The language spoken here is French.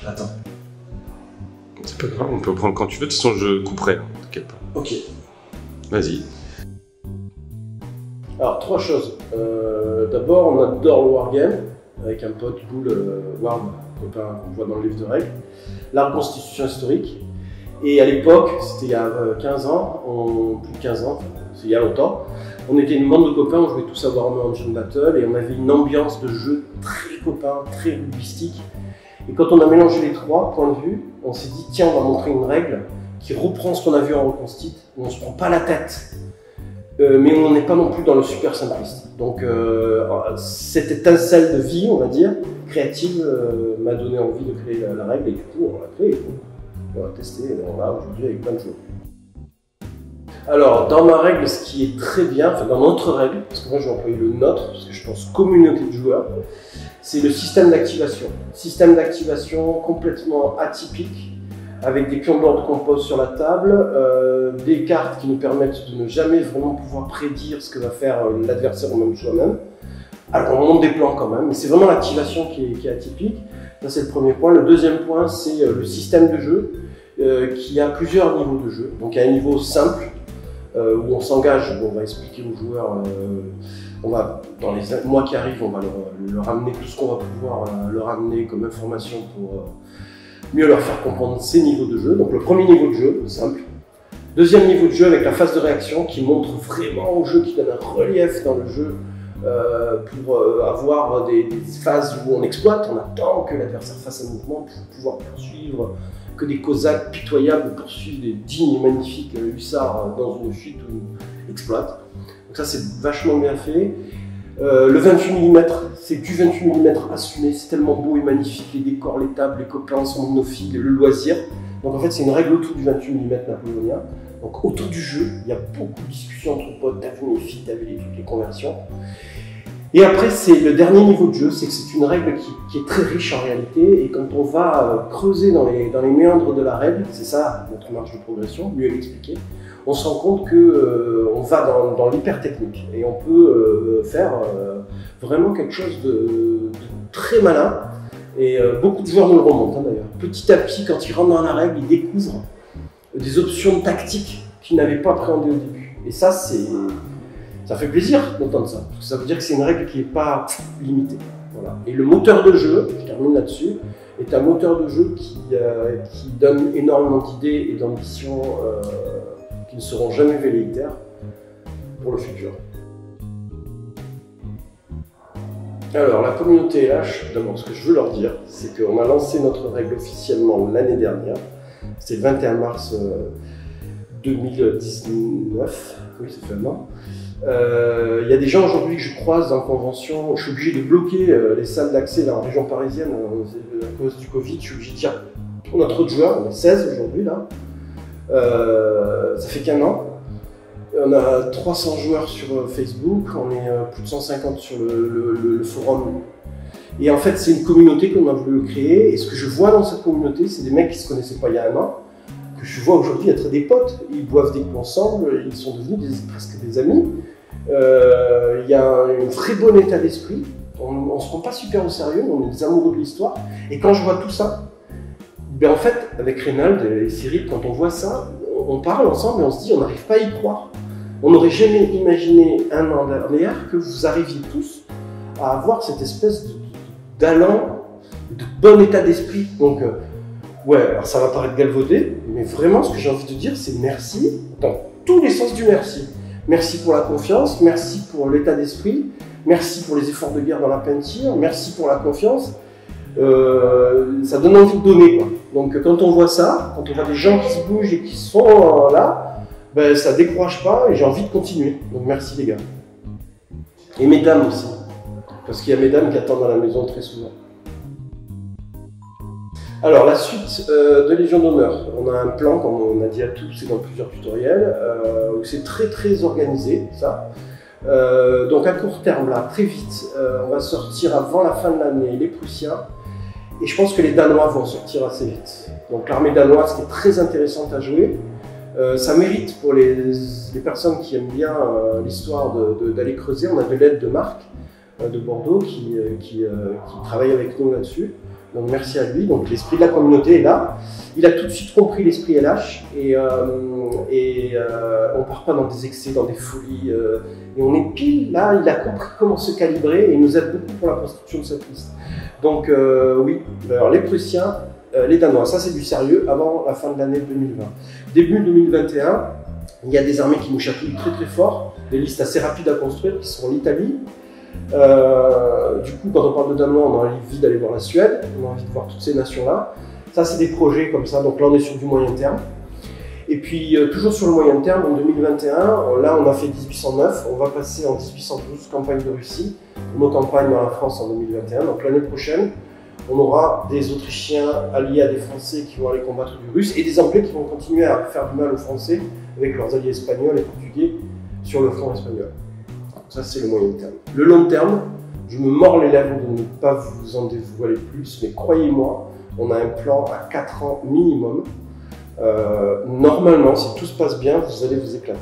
J'attends. C'est pas grave, on peut prendre quand tu veux, de toute façon je couperai, hein, t'inquiète pas. Ok. Vas-y. Alors, trois choses. D'abord, on adore le wargame, avec un pote cool, Ward, copain qu'on voit dans le livre de règles. La reconstitution historique. Et à l'époque, c'était il y a 15 ans, plus de 15 ans, c'est il y a longtemps, on était une bande de copains, on jouait tous à Warhammer Engine Battle et on avait une ambiance de jeu très copain, très rugbyistique. Et quand on a mélangé les trois points de vue, on s'est dit tiens, on va montrer une règle qui reprend ce qu'on a vu en reconstitue, où on ne se prend pas la tête, mais on n'est pas non plus dans le super simpliste. Donc cette étincelle de vie, on va dire, créative, m'a donné envie de créer la règle et du coup on l'a créée. On va tester et on va aujourd'hui avec plein de choses. Alors, dans ma règle, ce qui est très bien, enfin dans notre règle, parce que moi je vais employer le nôtre, parce que je pense communauté de joueurs, c'est le système d'activation. Système d'activation complètement atypique, avec des pions de l'ordre qu'on pose sur la table, des cartes qui nous permettent de ne jamais vraiment pouvoir prédire ce que va faire l'adversaire ou même soi-même. Alors on monte des plans quand même, mais c'est vraiment l'activation qui est atypique. Ça c'est le premier point. Le deuxième point, c'est le système de jeu qui a plusieurs niveaux de jeu. Donc il y a un niveau simple où on s'engage, on va expliquer aux joueurs, on va, dans les mois qui arrivent, on va leur amener tout ce qu'on va pouvoir leur amener comme information pour mieux leur faire comprendre ces niveaux de jeu. Donc le premier niveau de jeu, simple. Deuxième niveau de jeu avec la phase de réaction qui montre vraiment au jeu, qui donne un relief dans le jeu. Pour avoir des phases où on exploite, on attend que l'adversaire fasse un mouvement pour pouvoir poursuivre, que des Cosaques pitoyables poursuivent des dignes et magnifiques hussards dans une fuite ou une exploite. Donc ça c'est vachement bien fait. Le 28 mm, c'est du 28 mm assumé, c'est tellement beau et magnifique, les décors, les tables, les copains sont monophiles, le loisir. Donc en fait c'est une règle autour du 28 mm napoléonien. Donc autour du jeu, il y a beaucoup de discussions entre potes, t'as vu mes filles, t'as vu toutes les conversions. Et après, c'est le dernier niveau de jeu, c'est que c'est une règle qui est très riche en réalité, et quand on va creuser dans les méandres de la règle, c'est ça notre marge de progression, mieux l'expliquer, on se rend compte qu'on va dans l'hyper technique, et on peut faire vraiment quelque chose de très malin, et beaucoup de joueurs nous le remontent hein, d'ailleurs. Petit à petit, quand ils rentrent dans la règle, ils découvrent des options tactiques qu'ils n'avaient pas appréhendées au début, et ça fait plaisir d'entendre ça, parce que ça veut dire que c'est une règle qui n'est pas limitée. Voilà. Et le moteur de jeu, je termine là-dessus, est un moteur de jeu qui donne énormément d'idées et d'ambitions qui ne seront jamais velléitaires pour le futur. Alors, la communauté LH, d'abord, ce que je veux leur dire, c'est qu'on a lancé notre règle officiellement l'année dernière. C'était le 21 mars 2019, oui, ça fait un an. Il y a des gens aujourd'hui que je croise en convention, je suis obligé de bloquer les salles d'accès en région parisienne à cause du Covid, je suis obligé de dire on a trop de joueurs, on est 16 aujourd'hui là, ça fait qu'un an, on a 300 joueurs sur Facebook, on est plus de 150 sur le forum, et en fait c'est une communauté qu'on a voulu créer, et ce que je vois dans cette communauté, c'est des mecs qui ne se connaissaient pas il y a un an, que je vois aujourd'hui être des potes, ils boivent des coups ensemble, ils sont devenus presque des amis. Il y a un très bon état d'esprit, on ne se prend pas super au sérieux, on est des amoureux de l'histoire, et quand je vois tout ça, ben en fait, avec Reynald et Cyril, quand on voit ça, on parle ensemble et on se dit on n'arrive pas à y croire. On n'aurait jamais imaginé un an derrière que vous arriviez tous à avoir cette espèce d'allant, de bon état d'esprit. Donc, ouais, alors ça va paraître galvaudé, mais vraiment ce que j'ai envie de dire, c'est merci dans tous les sens du merci. Merci pour la confiance, merci pour l'état d'esprit, merci pour les efforts de guerre dans la peinture, merci pour la confiance. Ça donne envie de donner, quoi. Donc quand on voit ça, quand on voit des gens qui se bougent et qui sont là, ben, ça décourage pas et j'ai envie de continuer. Donc merci les gars. Et mesdames aussi, parce qu'il y a mesdames qui attendent à la maison très souvent. Alors la suite de Légion d'honneur, on a un plan, comme on a dit à tous, c'est dans plusieurs tutoriels, où c'est très organisé, ça. Donc à court terme, là, très vite, on va sortir avant la fin de l'année les Prussiens, et je pense que les Danois vont sortir assez vite. Donc l'armée danoise qui est très intéressante à jouer, ça mérite pour les personnes qui aiment bien l'histoire d'aller creuser. On a de l'aide de Marc de Bordeaux qui travaille avec nous là-dessus. Donc merci à lui. Donc l'esprit de la communauté est là. Il a tout de suite compris l'esprit LH et on part pas dans des excès, dans des folies. Et on est pile là, il a compris comment se calibrer et il nous aide beaucoup pour la construction de cette liste. Donc oui, alors les Prussiens, les Danois, ça c'est du sérieux avant la fin de l'année 2020. Début 2021, il y a des armées qui nous chatouillent très très fort, des listes assez rapides à construire qui sont l'Italie. Du coup, quand on parle de Danois, on a envie d'aller voir la Suède, on a envie de voir toutes ces nations-là. Ça, c'est des projets comme ça, donc là on est sur du moyen terme. Et puis, toujours sur le moyen terme, en 2021, là on a fait 1809, on va passer en 1812, campagne de Russie, nos campagnes dans la France en 2021. Donc l'année prochaine, on aura des Autrichiens alliés à des Français qui vont aller combattre du Russe et des Anglais qui vont continuer à faire du mal aux Français avec leurs alliés espagnols et portugais sur le front espagnol. Ça, c'est le moyen terme. Le long terme, je me mords les lèvres de ne pas vous en dévoiler plus, mais croyez-moi, on a un plan à 4 ans minimum. Normalement, si tout se passe bien, vous allez vous éclater.